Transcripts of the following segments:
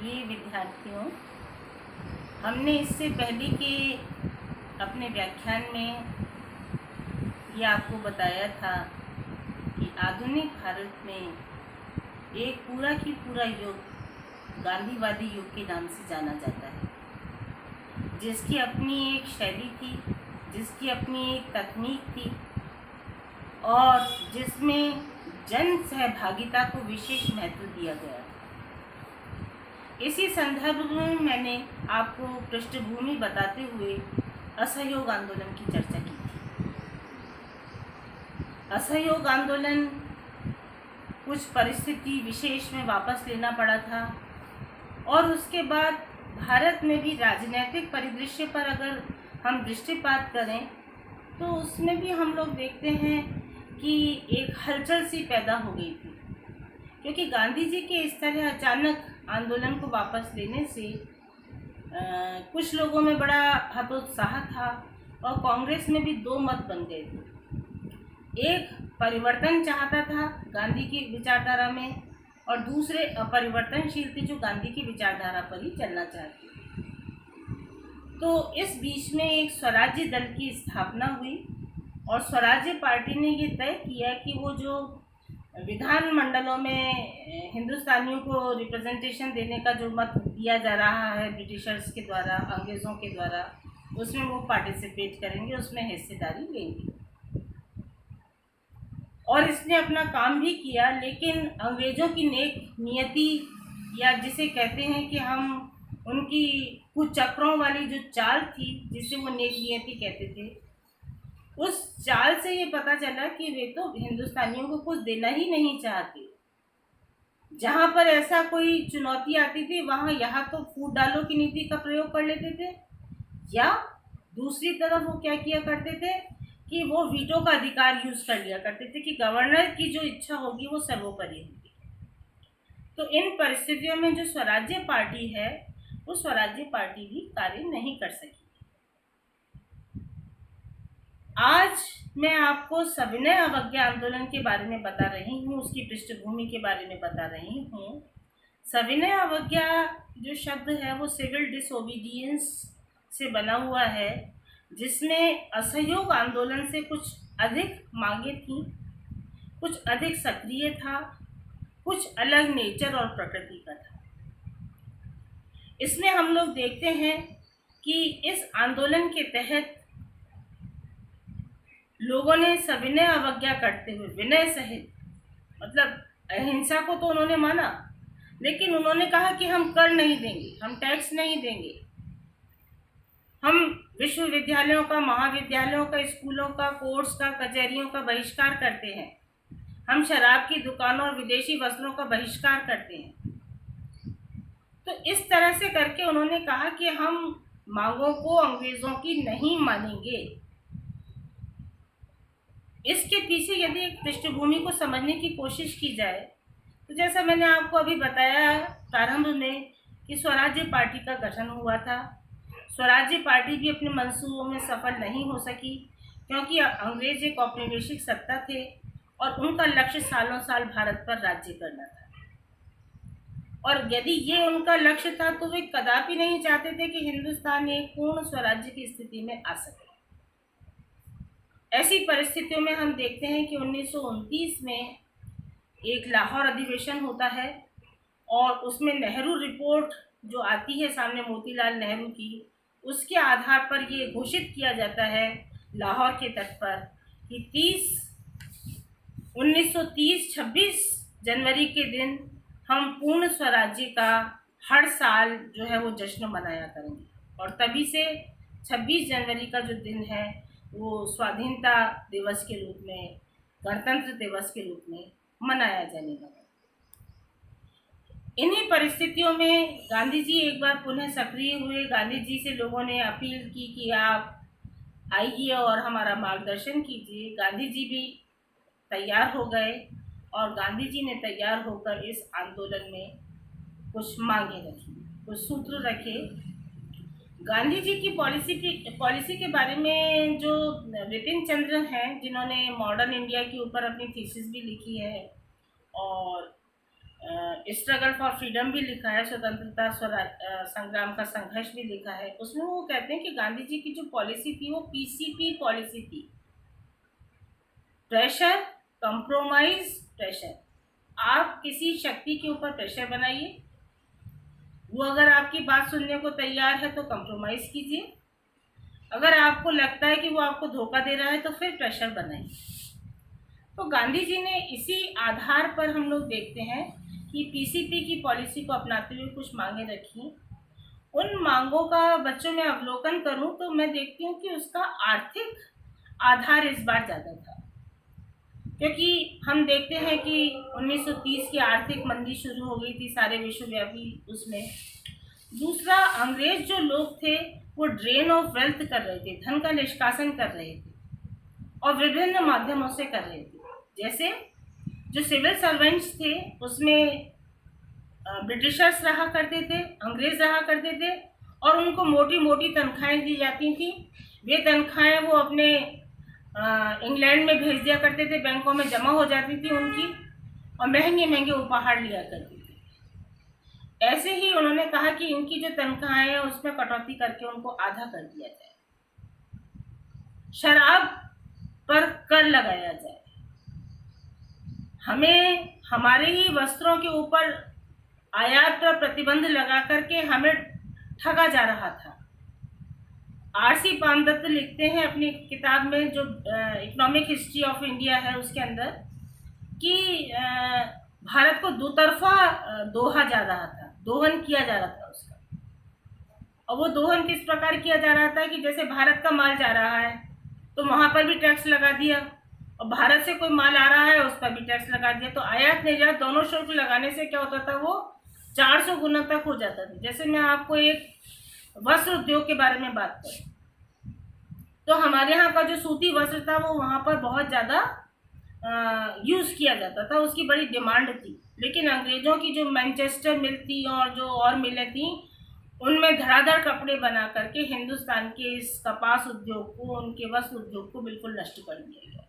प्रिय विद्यार्थियों, हमने इससे पहले के अपने व्याख्यान में ये आपको बताया था कि आधुनिक भारत में एक पूरा की पूरा युग गांधीवादी युग के नाम से जाना जाता है, जिसकी अपनी एक शैली थी, जिसकी अपनी एक तकनीक थी और जिसमें जन सहभागिता को विशेष महत्व दिया गया था। इसी संदर्भ में मैंने आपको पृष्ठभूमि बताते हुए असहयोग आंदोलन की चर्चा की थी। असहयोग आंदोलन कुछ परिस्थिति विशेष में वापस लेना पड़ा था और उसके बाद भारत में भी राजनीतिक परिदृश्य पर अगर हम दृष्टिपात करें तो उसमें भी हम लोग देखते हैं कि एक हलचल सी पैदा हो गई थी, क्योंकि गांधी जी के इस तरह अचानक आंदोलन को वापस लेने से कुछ लोगों में बड़ा हतोत्साह था और कांग्रेस में भी दो मत बन गए थे। एक परिवर्तन चाहता था गांधी की विचारधारा में और दूसरे अपरिवर्तनशील थे जो गांधी की विचारधारा पर ही चलना चाहते थे। तो इस बीच में एक स्वराज्य दल की स्थापना हुई और स्वराज्य पार्टी ने ये तय किया कि वो जो विधान मंडलों में हिंदुस्तानियों को रिप्रेजेंटेशन देने का जो मत दिया जा रहा है ब्रिटिशर्स के द्वारा, अंग्रेज़ों के द्वारा, उसमें वो पार्टिसिपेट करेंगे, उसमें हिस्सेदारी लेंगे। और इसने अपना काम भी किया, लेकिन अंग्रेज़ों की नेक नियति या जिसे कहते हैं कि हम उनकी कुछ चक्रों वाली जो चाल थी जिसे वो नेक नियति कहते थे, उस चाल से ये पता चला कि वे तो हिंदुस्तानियों को कुछ देना ही नहीं चाहते। जहाँ पर ऐसा कोई चुनौती आती थी वहाँ यहाँ तो फूट डालो की नीति का प्रयोग कर लेते थे, या दूसरी तरफ वो क्या किया करते थे कि वो वीटो का अधिकार यूज़ कर लिया करते थे कि गवर्नर की जो इच्छा होगी वो सर्वोपरि होगी। तो इन परिस्थितियों में जो स्वराज्य पार्टी है वो स्वराज्य पार्टी भी कार्य नहीं कर सकी। आज मैं आपको सविनय अवज्ञा आंदोलन के बारे में बता रही हूँ, उसकी पृष्ठभूमि के बारे में बता रही हूँ। सविनय अवज्ञा जो शब्द है वो सिविल डिसोबीडियंस से बना हुआ है, जिसमें असहयोग आंदोलन से कुछ अधिक मांगे थी, कुछ अधिक सक्रिय था, कुछ अलग नेचर और प्रकृति का था। इसमें हम लोग देखते हैं कि इस आंदोलन के तहत लोगों ने सविनय अवज्ञा करते हुए विनय सहित, मतलब अहिंसा को तो उन्होंने माना, लेकिन उन्होंने कहा कि हम कर नहीं देंगे, हम टैक्स नहीं देंगे, हम विश्वविद्यालयों का, महाविद्यालयों का, स्कूलों का, कोर्ट्स का, कचहरियों का बहिष्कार करते हैं, हम शराब की दुकानों और विदेशी वस्त्रों का बहिष्कार करते हैं। तो इस तरह से करके उन्होंने कहा कि हम मांगों को अंग्रेज़ों की नहीं मानेंगे। इसके पीछे यदि एक पृष्ठभूमि को समझने की कोशिश की जाए तो जैसा मैंने आपको अभी बताया प्रारंभ में कि स्वराज्य पार्टी का गठन हुआ था। स्वराज्य पार्टी भी अपने मंसूबों में सफल नहीं हो सकी, क्योंकि अंग्रेज एक औपनिवेशिक सत्ता थे और उनका लक्ष्य सालों साल भारत पर राज्य करना था। और यदि ये उनका लक्ष्य था तो वे कदापि नहीं चाहते थे कि हिंदुस्तान एक पूर्ण स्वराज्य की स्थिति में आ सके। ऐसी परिस्थितियों में हम देखते हैं कि 1929 में एक लाहौर अधिवेशन होता है और उसमें नेहरू रिपोर्ट जो आती है सामने मोतीलाल नेहरू की, उसके आधार पर ये घोषित किया जाता है लाहौर के तट पर कि 1930 26 जनवरी के दिन हम पूर्ण स्वराज्य का हर साल जो है वो जश्न मनाया करेंगे। और तभी से 26 जनवरी का जो दिन है वो स्वाधीनता दिवस के रूप में, गणतंत्र दिवस के रूप में मनाया जाने लगा। इन्हीं परिस्थितियों में गांधी जी एक बार पुनः सक्रिय हुए। गांधी जी से लोगों ने अपील की कि आप आइए और हमारा मार्गदर्शन कीजिए। गांधी जी भी तैयार हो गए और गांधी जी ने तैयार होकर इस आंदोलन में कुछ मांगे रखी, कुछ सूत्र रखे। गांधी जी की पॉलिसी के बारे में जो विपिन चंद्र हैं, जिन्होंने मॉडर्न इंडिया के ऊपर अपनी थीसिस भी लिखी है और स्ट्रगल फॉर फ्रीडम भी लिखा है, स्वतंत्रता संग्राम का संघर्ष भी लिखा है। उसमें वो कहते हैं कि गांधी जी की जो पॉलिसी थी वो पीसीपी पॉलिसी थी, प्रेशर, कंप्रोमाइज, प्रेशर। आप किसी शक्ति के ऊपर प्रेशर बनाइए, वो अगर आपकी बात सुनने को तैयार है तो कंप्रोमाइज कीजिए, अगर आपको लगता है कि वो आपको धोखा दे रहा है तो फिर प्रेशर बनाइए। तो गांधी जी ने इसी आधार पर हम लोग देखते हैं कि पीसीपी की पॉलिसी को अपनाते हुए कुछ मांगे रखी। उन मांगों का बच्चों में अवलोकन करूं तो मैं देखती हूँ कि उसका आर्थिक आधार इस बार ज़्यादा था, क्योंकि हम देखते हैं कि 1930 की आर्थिक मंदी शुरू हो गई थी सारे विश्वव्यापी उसमें। दूसरा, अंग्रेज जो लोग थे वो ड्रेन ऑफ वेल्थ कर रहे थे, धन का निष्कासन कर रहे थे और विभिन्न माध्यमों से कर रहे थे। जैसे जो सिविल सर्वेंट्स थे उसमें ब्रिटिशर्स रहा करते थे, अंग्रेज रहा करते थे और उनको मोटी मोटी तनख्वाहें दी जाती थी। वे तनख्वाहें वो अपने इंग्लैंड में भेज दिया करते थे, बैंकों में जमा हो जाती थी उनकी और महंगे महंगे उपहार लिया करते थे। ऐसे ही उन्होंने कहा कि इनकी जो तनख्वाहें हैं उसमें कटौती करके उनको आधा कर दिया जाए, शराब पर कर लगाया जाए, हमें हमारे ही वस्त्रों के ऊपर आयात पर प्रतिबंध लगा करके हमें ठगा जा रहा था। आरसी पामदत्त लिखते हैं अपनी किताब में जो इकोनॉमिक हिस्ट्री ऑफ इंडिया है उसके अंदर कि भारत को दोतरफा दोहा जा रहा था, दोहन किया जा रहा था उसका। और वो दोहन किस प्रकार किया जा रहा था कि जैसे भारत का माल जा रहा है तो वहाँ पर भी टैक्स लगा दिया और भारत से कोई माल आ रहा है उस पर भी टैक्स लगा दिया। तो आयात निर्यात दोनों शुल्क लगाने से क्या होता था, वो 400 गुना तक हो जाता था। जैसे मैं आपको एक वस्त्र उद्योग के बारे में बात करूं तो हमारे यहाँ का जो सूती वस्त्र था वो वहाँ पर बहुत ज़्यादा यूज़ किया जाता था, उसकी बड़ी डिमांड थी। लेकिन अंग्रेज़ों की जो मैनचेस्टर मिल थी और जो और मिलें थी उनमें धड़ाधड़ कपड़े बना करके हिंदुस्तान के इस कपास उद्योग को, उनके वस्त्र उद्योग को बिल्कुल नष्ट कर दिया गया।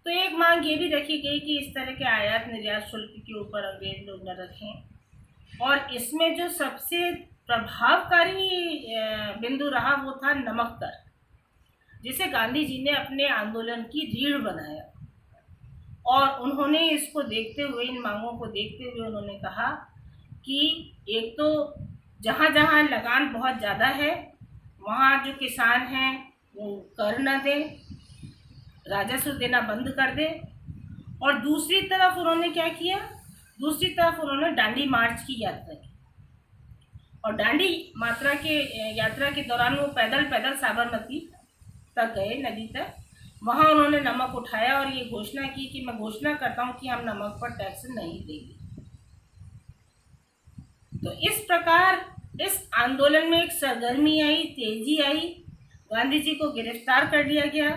तो एक मांग ये भी रखी गई कि इस तरह के आयात निर्यात शुल्क के ऊपर अंग्रेज लोग न रखें। और इसमें जो सबसे प्रभावकारी बिंदु रहा वो था नमक कर, जिसे गांधी जी ने अपने आंदोलन की रीढ़ बनाया। और उन्होंने इसको देखते हुए, इन मांगों को देखते हुए उन्होंने कहा कि एक तो जहाँ जहाँ लगान बहुत ज़्यादा है वहाँ जो किसान हैं वो कर न दें, राजस्व देना बंद कर दें। और दूसरी तरफ उन्होंने क्या किया, दूसरी तरफ उन्होंने दांडी मार्च की यात्रा की और दांडी यात्रा के दौरान वो पैदल पैदल साबरमती तक गए, नदी तक। वहाँ उन्होंने नमक उठाया और ये घोषणा की कि मैं घोषणा करता हूँ कि हम नमक पर टैक्स नहीं देंगे। तो इस प्रकार इस आंदोलन में एक सरगर्मी आई, तेजी आई, गांधी जी को गिरफ्तार कर लिया गया।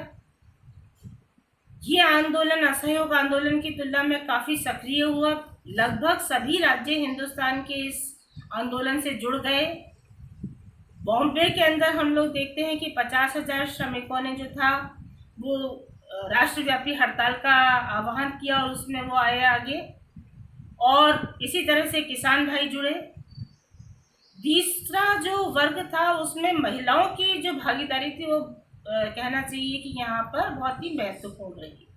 ये आंदोलन असहयोग आंदोलन की तुलना में काफ़ी सक्रिय हुआ। लगभग सभी राज्य हिंदुस्तान के इस आंदोलन से जुड़ गए। बॉम्बे के अंदर हम लोग देखते हैं कि 50,000 श्रमिकों ने जो था वो राष्ट्रव्यापी हड़ताल का आह्वान किया और उसमें वो आए आगे। और इसी तरह से किसान भाई जुड़े। तीसरा जो वर्ग था उसमें महिलाओं की जो भागीदारी थी वो कहना चाहिए कि यहाँ पर बहुत ही महत्वपूर्ण रही।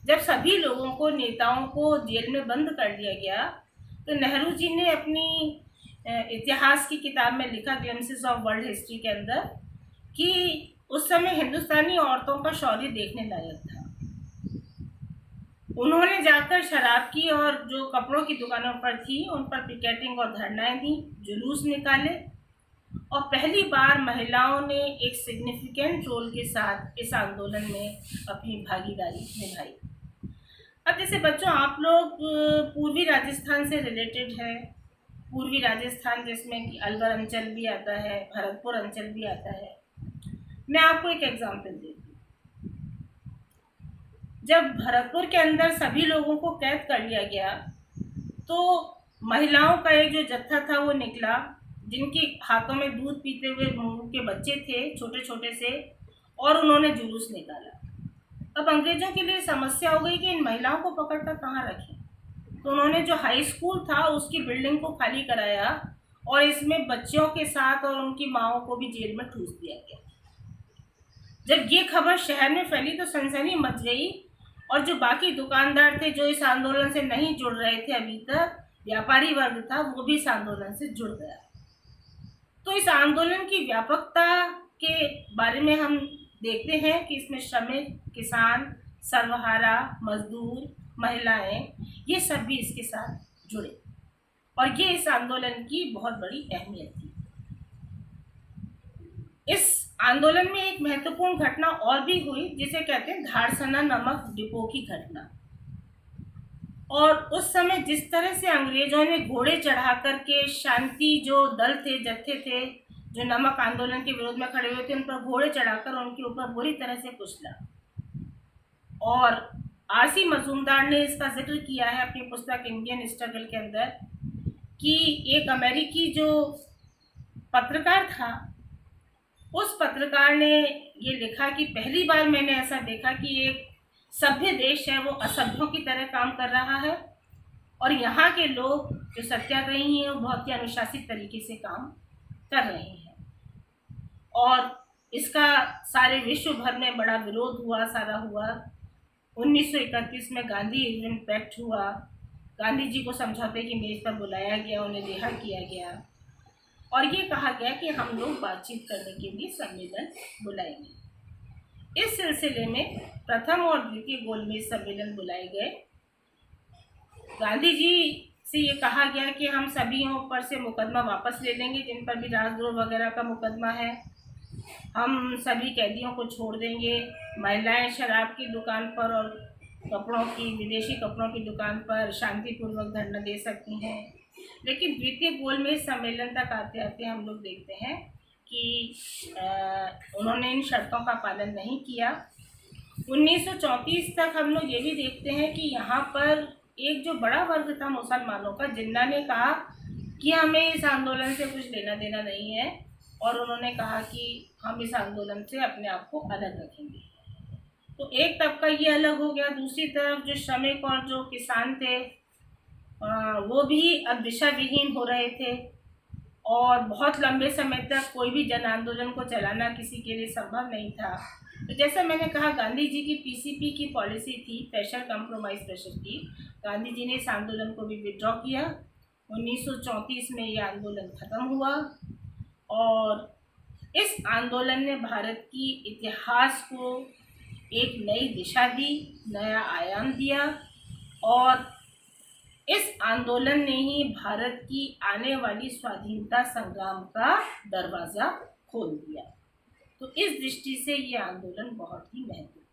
जब सभी लोगों को, नेताओं को जेल में बंद कर दिया गया तो नेहरू जी ने अपनी इतिहास की किताब में लिखा, ग्लिम्पसेस ऑफ वर्ल्ड हिस्ट्री के अंदर, कि उस समय हिंदुस्तानी औरतों का शौर्य देखने लायक था। उन्होंने जाकर शराब की और जो कपड़ों की दुकानों पर थी उन पर पिकेटिंग और धरनाएं दी, जुलूस निकाले और पहली बार महिलाओं ने एक सिग्निफिकेंट रोल के साथ इस आंदोलन में अपनी भागीदारी निभाई। अब जैसे बच्चों, आप लोग पूर्वी राजस्थान से रिलेटेड है, पूर्वी राजस्थान जिसमें कि अलवर अंचल भी आता है, भरतपुर अंचल भी आता है। मैं आपको एक एग्जाम्पल देती हूँ। जब भरतपुर के अंदर सभी लोगों को कैद कर लिया गया तो महिलाओं का एक जो जत्था था वो निकला, जिनके हाथों में दूध पीते हुए मुंह के बच्चे थे छोटे छोटे से, और उन्होंने जुलूस निकाला। अब अंग्रेजों के लिए समस्या हो गई कि इन महिलाओं को पकड़कर कहाँ रखें। तो उन्होंने जो हाई स्कूल था उसकी बिल्डिंग को खाली कराया और इसमें बच्चों के साथ और उनकी माओ को भी जेल में ठूस दिया गया। जब ये खबर शहर में फैली तो सनसनी मच गई और जो बाकी दुकानदार थे जो इस आंदोलन से नहीं जुड़ रहे थे, अभी तक व्यापारी वर्ग था, वो भी इस आंदोलन से जुड़ गया। तो इस आंदोलन की व्यापकता के बारे में हम देखते हैं कि इसमें श्रमिक, किसान, सर्वहारा, मजदूर, महिलाएं, ये सब भी इसके साथ जुड़े और ये इस आंदोलन की बहुत बड़ी अहमियत थी। इस आंदोलन में एक महत्वपूर्ण घटना और भी हुई जिसे कहते हैं धारसना नमक डिपो की घटना। और उस समय जिस तरह से अंग्रेजों ने घोड़े चढ़ा करके शांति जो दल थे, जत्थे थे, जो नमक आंदोलन के विरोध में खड़े हुए थे, उन पर घोड़े चढ़ाकर उनके ऊपर बुरी तरह से कुचला। और आरसी मजूमदार ने इसका जिक्र किया है अपनी पुस्तक इंडियन स्ट्रगल के अंदर कि एक अमेरिकी जो पत्रकार था, उस पत्रकार ने ये लिखा कि पहली बार मैंने ऐसा देखा कि एक सभ्य देश है वो असभ्यों की तरह काम कर रहा है और यहाँ के लोग जो सत्याग्रही हैं वो बहुत ही अनुशासित तरीके से काम कर रहे हैं। और इसका सारे विश्व भर में बड़ा विरोध हुआ, सारा हुआ। 1931 में गांधी इवेंट पैक्ट हुआ, गांधी जी को समझौते की मेज पर बुलाया गया, उन्हें रिहा किया गया और ये कहा गया कि हम लोग बातचीत करने के लिए सम्मेलन बुलाएंगे। इस सिलसिले में प्रथम और द्वितीय गोलमेज सम्मेलन बुलाए गए। गांधी जी से ये कहा गया कि हम सभी पर से मुकदमा वापस ले लेंगे, जिन पर भी राजद्रोह वगैरह का मुकदमा है, हम सभी कैदियों को छोड़ देंगे। महिलाएं शराब की दुकान पर और कपड़ों की, विदेशी कपड़ों की दुकान पर शांतिपूर्वक धरना दे सकती हैं। लेकिन द्वितीय गोलमेज सम्मेलन तक आते आते हम लोग देखते हैं कि उन्होंने इन शर्तों का पालन नहीं किया। 1934 तक हम लोग ये भी देखते हैं कि यहाँ पर एक जो बड़ा वर्ग था मुसलमानों का, जिन्ना ने कहा कि हमें इस आंदोलन से कुछ लेना देना नहीं है और उन्होंने कहा कि हम इस आंदोलन से अपने आप को अलग रखेंगे। तो एक तबका ये अलग हो गया। दूसरी तरफ जो श्रमिक और जो किसान थे वो भी अब दिशा विहीन हो रहे थे और बहुत लंबे समय तक कोई भी जन आंदोलन को चलाना किसी के लिए संभव नहीं था। तो जैसा मैंने कहा, गांधी जी की पीसीपी की पॉलिसी थी, प्रेशर कंप्रोमाइज प्रेशर की। गांधी जी ने इस आंदोलन को भी विड्रॉ किया। 1934 में ये आंदोलन खत्म हुआ और इस आंदोलन ने भारत की इतिहास को एक नई दिशा दी, नया आयाम दिया और इस आंदोलन ने ही भारत की आने वाली स्वाधीनता संग्राम का दरवाज़ा खोल दिया। तो इस दृष्टि से ये आंदोलन बहुत ही महत्वपूर्ण